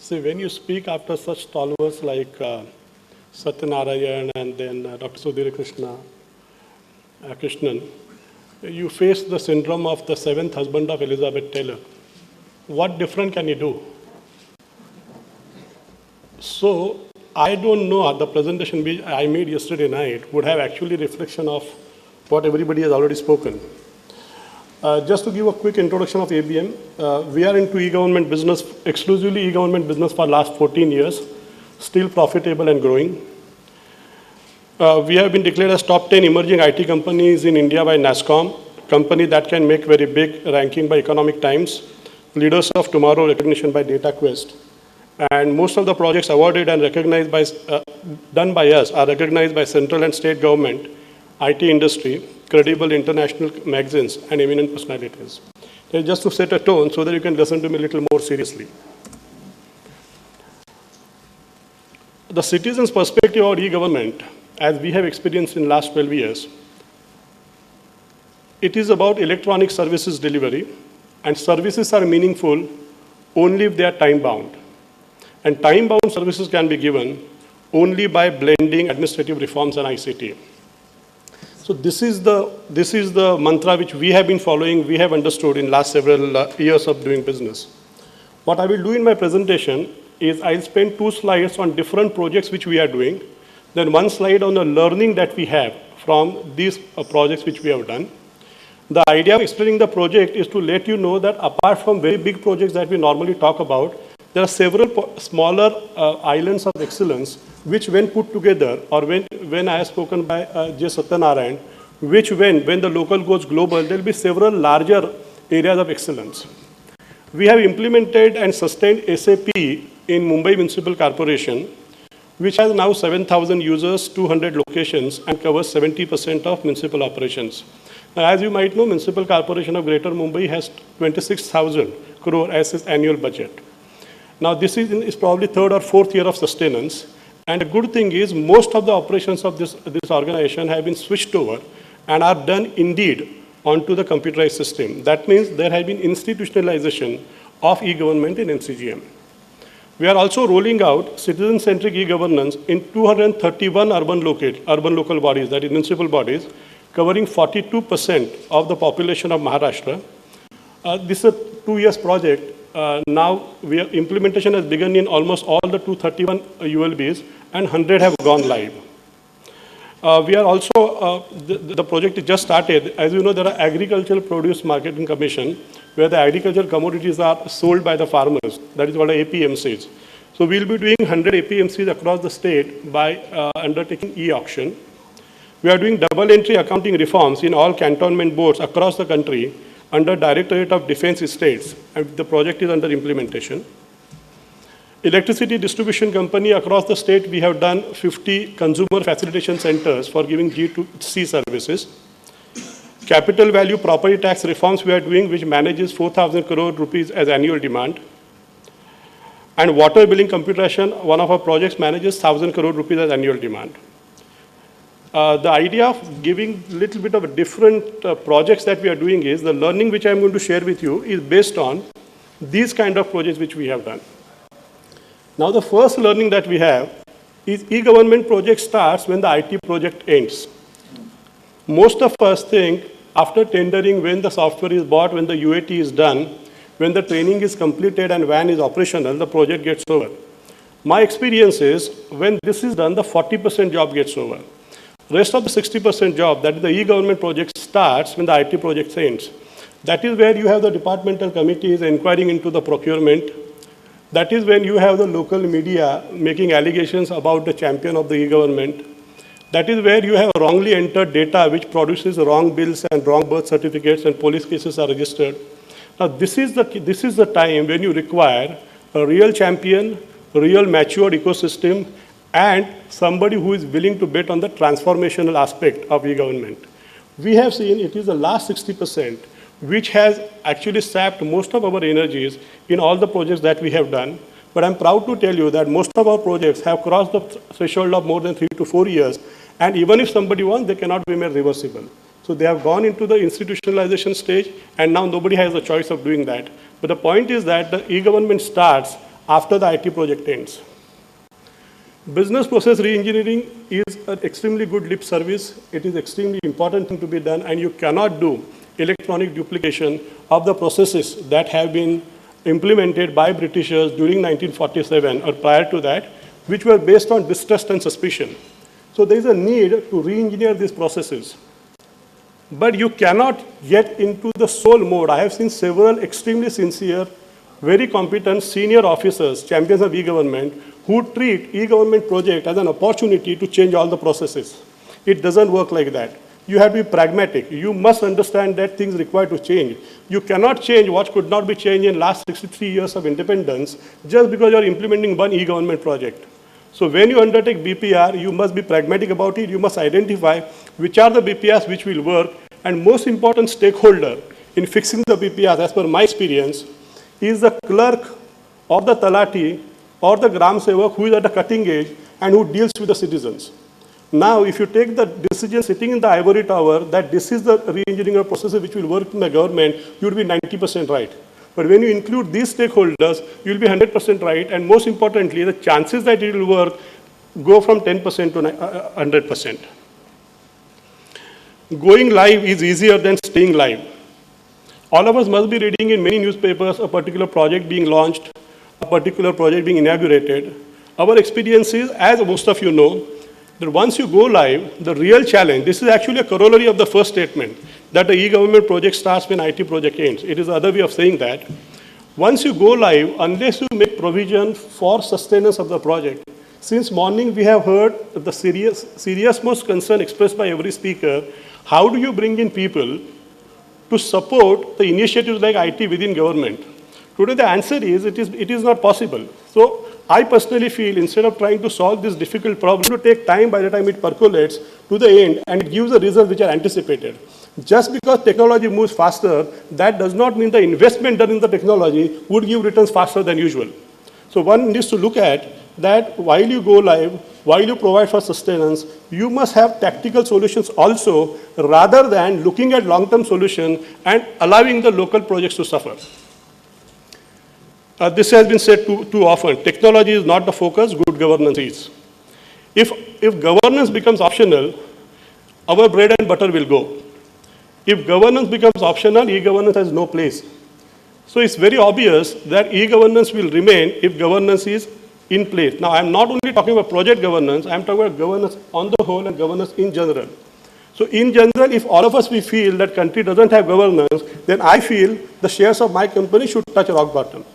See, when you speak after such stalwarts like Satyanarayan and then Dr. Sudhir Krishnan, you face the syndrome of the seventh husband of Elizabeth Taylor. What different can you do? So, I don't know, the presentation I made yesterday night would have actually reflection of what everybody has already spoken. Just to give a quick introduction of ABM, we are into e-government business, exclusively e-government business for last 14 years, still profitable and growing. We have been declared as top 10 emerging IT companies in India by NASSCOM, company that can make very big ranking by Economic Times, leaders of tomorrow recognition by DataQuest. And most of the projects awarded and recognized by, done by us are recognized by central and state government, IT industry, credible international magazines, and eminent personalities. Just to set a tone so that you can listen to me a little more seriously. The citizen's perspective of e-government, as we have experienced in the last 12 years, it is about electronic services delivery, and services are meaningful only if they are time-bound. And time-bound services can be given only by blending administrative reforms and ICT. So this is the mantra which we have been following, we have understood in last several years of doing business. What I will do in my presentation is I'll spend 2 slides on different projects which we are doing, then 1 slide on the learning that we have from these projects which we have done. The idea of explaining the project is to let you know that apart from very big projects that we normally talk about, there are several smaller islands of excellence which when put together, or when I have spoken by J. Satyanarayan, which when the local goes global, there will be several larger areas of excellence. We have implemented and sustained SAP in Mumbai Municipal Corporation, which has now 7,000 users, 200 locations, and covers 70% of municipal operations. Now, as you might know, Municipal Corporation of Greater Mumbai has 26,000 crore as its annual budget. Now, this is probably 3rd or 4th year of sustenance. And the good thing is most of the operations of this organization have been switched over and are done indeed onto the computerized system. That means there has been institutionalization of e-government in MCGM. We are also rolling out citizen-centric e-governance in 231 urban local bodies, that is municipal bodies, covering 42% of the population of Maharashtra. This is a 2 years project. Now, implementation has begun in almost all the 231 ULBs, and 100 have gone live. We are also, the project is just started. As you know, there are Agricultural Produce Marketing Commission, where the agricultural commodities are sold by the farmers. That is called APMCs. So we'll be doing 100 APMCs across the state by undertaking e-auction. We are doing double entry accounting reforms in all cantonment boards across the country under Directorate of Defense Estates, and the project is under implementation. Electricity distribution company across the state, we have done 50 consumer facilitation centers for giving G2C services. Capital value property tax reforms we are doing, which manages 4,000 crore rupees as annual demand. And water billing computation, one of our projects manages 1,000 crore rupees as annual demand. The idea of giving a little bit of a different projects that we are doing is the learning which I'm going to share with you is based on these kind of projects which we have done. Now the first learning that we have is e-government project starts when the IT project ends. Most of us think after tendering, when the software is bought, when the UAT is done, when the training is completed and van is operational, the project gets over. My experience is when this is done, the 40% job gets over. Rest of the 60% job, that is the e-government project, starts when the IT project ends. That is where you have the departmental committees inquiring into the procurement. That is when you have the local media making allegations about the champion of the e-government. That is where you have wrongly entered data which produces wrong bills and wrong birth certificates and police cases are registered. Now this is the time when you require a real champion, a real matured ecosystem, and somebody who is willing to bet on the transformational aspect of e-government. We have seen it is the last 60% which has actually sapped most of our energies in all the projects that we have done. But I'm proud to tell you that most of our projects have crossed the threshold of more than 3 to 4 years. And even if somebody wants, they cannot be made reversible. So they have gone into the institutionalization stage, and now nobody has a choice of doing that. But the point is that the e-government starts after the IT project ends. Business process reengineering is an extremely good lip service. It is extremely important thing to be done, and you cannot do electronic duplication of the processes that have been implemented by Britishers during 1947 or prior to that, which were based on distrust and suspicion. So there is a need to re-engineer these processes. But you cannot get into the sole mode. I have seen several extremely sincere, very competent senior officers, champions of e-government, who treat e-government project as an opportunity to change all the processes. It doesn't work like that. You have to be pragmatic. You must understand that things require to change. You cannot change what could not be changed in last 63 years of independence just because you're implementing one e-government project. So when you undertake BPR, you must be pragmatic about it. You must identify which are the BPRs which will work, and most important stakeholder in fixing the BPRs, as per my experience, is the clerk or the talati or the gram sevak who is at the cutting edge and who deals with the citizens. Now, if you take the decision sitting in the ivory tower that this is the re-engineering process which will work in the government, you will be 90% right. But when you include these stakeholders, you will be 100% right, and most importantly, the chances that it will work go from 10% to 100%. Going live is easier than staying live. All of us must be reading in many newspapers a particular project being launched, a particular project being inaugurated. Our experience is, as most of you know, that once you go live, the real challenge, this is actually a corollary of the first statement, that the e-government project starts when IT project ends. It is the other way of saying that. Once you go live, unless you make provision for sustenance of the project, since morning we have heard the serious most concern expressed by every speaker, how do you bring in people to support the initiatives like IT within government? Today the answer is, it is not possible. So I personally feel instead of trying to solve this difficult problem, to take time by the time it percolates to the end and it gives the results which are anticipated. Just because technology moves faster, that does not mean the investment done in the technology would give returns faster than usual. So one needs to look at that while you go live, while you provide for sustenance, you must have tactical solutions also, rather than looking at long-term solution and allowing the local projects to suffer. This has been said too often. Technology is not the focus, good governance is. If governance becomes optional, our bread and butter will go. If governance becomes optional, e-governance has no place. So it's very obvious that e-governance will remain if governance is in place. Now, I'm not only talking about project governance, I'm talking about governance on the whole and governance in general. So in general, if all of us we feel that country doesn't have governance, then I feel the shares of my company should touch rock bottom.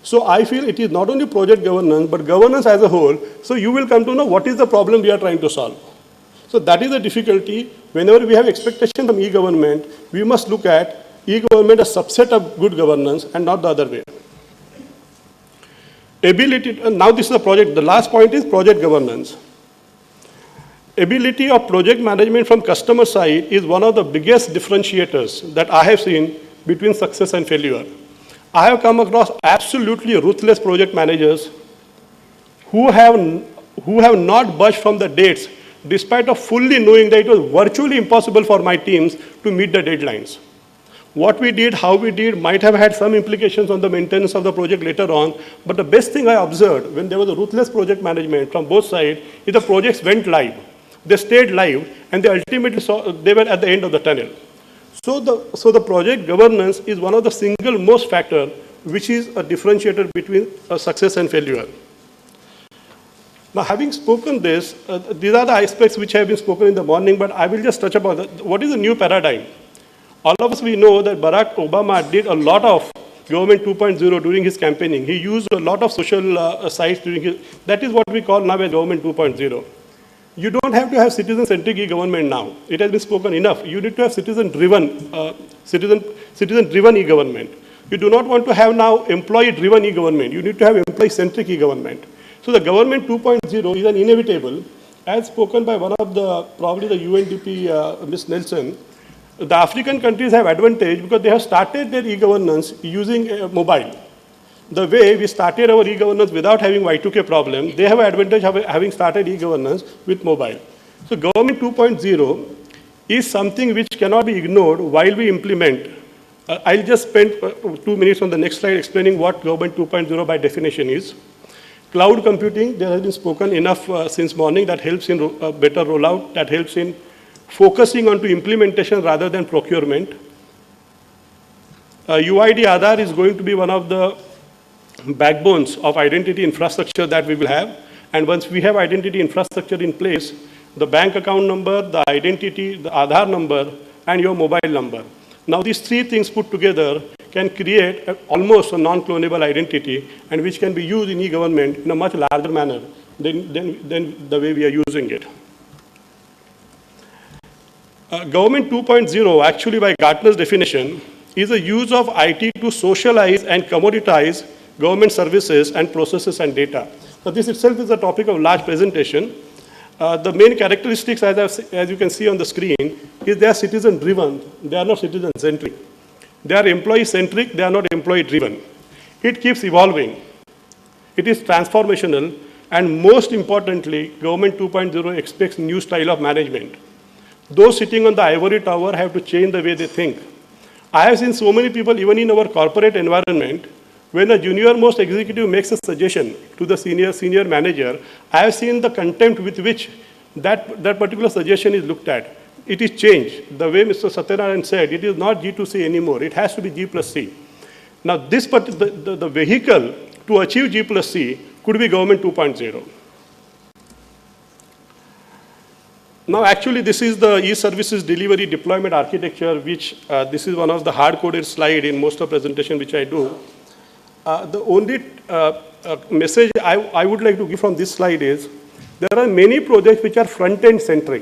So I feel it is not only project governance, but governance as a whole. So you will come to know what is the problem we are trying to solve. So that is the difficulty. Whenever we have expectation from e-government, we must look at e-government as a subset of good governance and not the other way. Now this is the project. The last point is project governance. Ability of project management from customer side is one of the biggest differentiators that I have seen between success and failure. I have come across absolutely ruthless project managers who have not budged from the dates, despite of fully knowing that it was virtually impossible for my teams to meet the deadlines. What we did, how we did, might have had some implications on the maintenance of the project later on, but the best thing I observed when there was a ruthless project management from both sides is the projects went live. They stayed live, and they ultimately they were at the end of the tunnel. So the project governance is one of the single most factor which is a differentiator between success and failure. Now, having spoken this, these are the aspects which have been spoken in the morning, but I will just touch upon what is the new paradigm. All of us, we know that Barack Obama did a lot of Government 2.0 during his campaigning. He used a lot of social sites during his, that is what we call now as Government 2.0. You don't have to have citizen-centric e-government now. It has been spoken enough. You need to have citizen-driven e-government. You do not want to have now employee-driven e-government. You need to have employee-centric e-government. So the Government 2.0 is an inevitable, as spoken by one of the, probably the UNDP, Ms. Nelson. The African countries have advantage because they have started their e-governance using mobile. The way we started our e-governance without having Y2K problem, they have an advantage of having started e-governance with mobile. So Government 2.0 is something which cannot be ignored while we implement I'll just spend 2 minutes on the next slide explaining what Government 2.0 by definition is. Cloud computing, there has been spoken enough since morning, that helps in better rollout, that helps in focusing onto implementation rather than procurement. UID Aadhaar is going to be one of the backbones of identity infrastructure that we will have. And once we have identity infrastructure in place, the bank account number, the identity, the Aadhaar number, and your mobile number. Now these three things put together can create almost a non-clonable identity, and which can be used in e-government in a much larger manner than the way we are using it. Government 2.0, actually by Gartner's definition, is a use of IT to socialize and commoditize government services and processes and data. So this itself is a topic of large presentation. The main characteristics, as you can see on the screen, is they are citizen-driven. They are not citizen-centric. They are employee-centric. They are not employee-driven. It keeps evolving. It is transformational. And most importantly, Government 2.0 expects new style of management. Those sitting on the ivory tower have to change the way they think. I have seen so many people, even in our corporate environment, when a junior-most executive makes a suggestion to the senior manager, I have seen the contempt with which that particular suggestion is looked at. It is changed. The way Mr. Satyanarayan said, it is not G2C anymore. It has to be G plus C. Now, the vehicle to achieve G plus C could be Government 2.0. Now, actually, this is the e-services delivery deployment architecture, which this is one of the hard-coded slide in most of the presentation which I do. The only message I would like to give from this slide is, there are many projects which are front-end centric.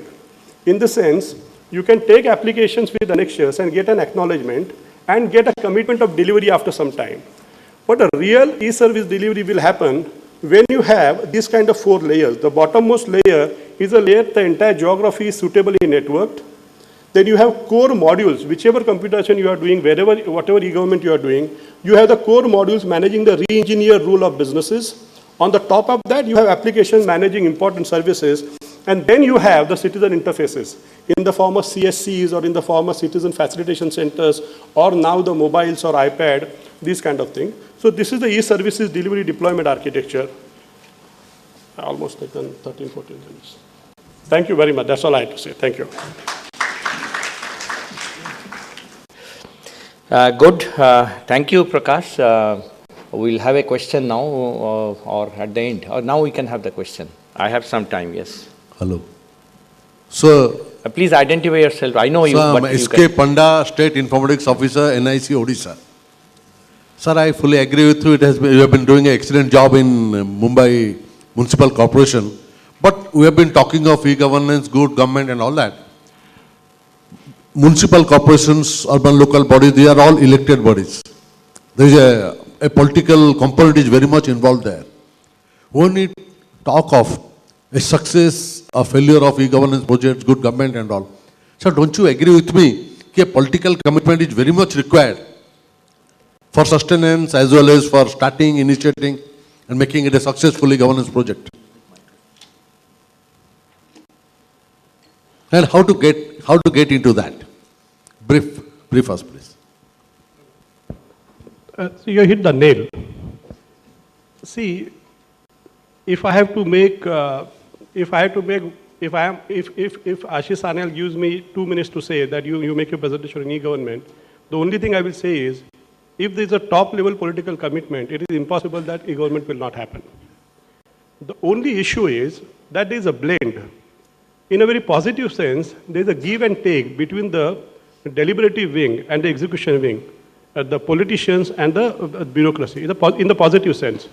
In the sense, you can take applications with annexures and get an acknowledgement and get a commitment of delivery after some time. But a real e-service delivery will happen when you have this kind of 4 layers. The bottommost layer is a layer the entire geography is suitably networked. Then you have core modules, whichever computation you are doing, whatever e-government you are doing, you have the core modules managing the re-engineered rule of businesses. On the top of that, you have applications managing important services. And then you have the citizen interfaces in the form of CSCs or in the form of citizen facilitation centers, or now the mobiles or iPad, these kind of things. So this is the e-services delivery deployment architecture. I almost taken 13, 14 minutes. Thank you very much. That's all I have to say. Thank you. Good. Thank you, Prakash. We'll have a question now or at the end. Or now we can have the question. I have some time, yes. Hello. So, please identify yourself. I know you. Sir, I am S.K. Panda, State Informatics Officer, NIC Odisha. Sir, I fully agree with you. You have been doing an excellent job in Mumbai Municipal Corporation. But we have been talking of e-governance, good government and all that. Municipal corporations, urban local bodies, they are all elected bodies. There is a political component is very much involved there. When we talk of a success, a failure of e-governance projects, good government and all. So don't you agree with me that political commitment is very much required for sustenance as well as for starting, initiating and making it a successful governance project? And how to get into that? Brief us, please. So you hit the nail. See, if Ashish Sanyal gives me 2 minutes to say that you make your presentation in e-government, the only thing I will say is, if there is a top-level political commitment, it is impossible that e-government will not happen. The only issue is that there is a blend. In a very positive sense, there is a give and take between the deliberative wing and the execution wing, the politicians and the bureaucracy, in the positive sense.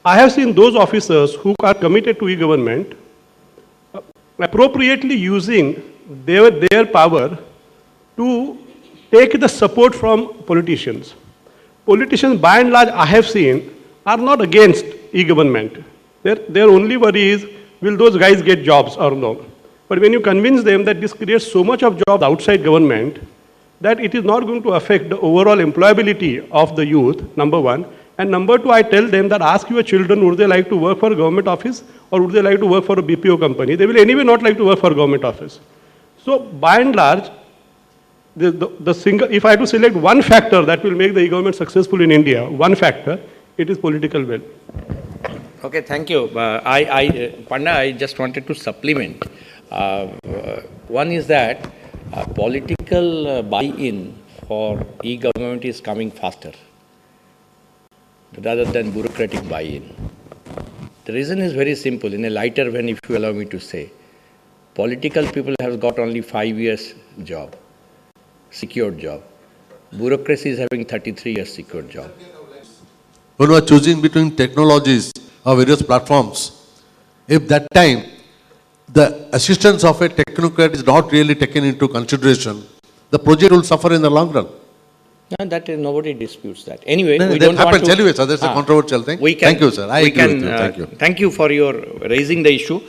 I have seen those officers who are committed to e-government appropriately using their power to take the support from politicians. Politicians, by and large, I have seen, are not against e-government. Their only worry is, will those guys get jobs or no? But when you convince them that this creates so much of jobs outside government, that it is not going to affect the overall employability of the youth, number one. And number two, I tell them that ask your children, would they like to work for a government office or would they like to work for a BPO company? They will anyway not like to work for a government office. So by and large, the single, if I have to select one factor that will make the e-government successful in India, one factor, it is political will. Okay, thank you. Panda, I just wanted to supplement. One is that political buy-in for e-government is coming faster rather than bureaucratic buy-in. The reason is very simple. In a lighter vein, if you allow me to say, political people have got only 5 years job, secured job. Bureaucracy is having 33 years secured job. When we are choosing between technologies or various platforms, if that time the assistance of a technocrat is not really taken into consideration, the project will suffer in the long run. No, that is, nobody disputes that. Anyway, No, we that don't want happens to... anyway, so that's a controversial thing. We can, Thank you, sir. I we agree with can, you. Thank you. Thank you for your raising the issue.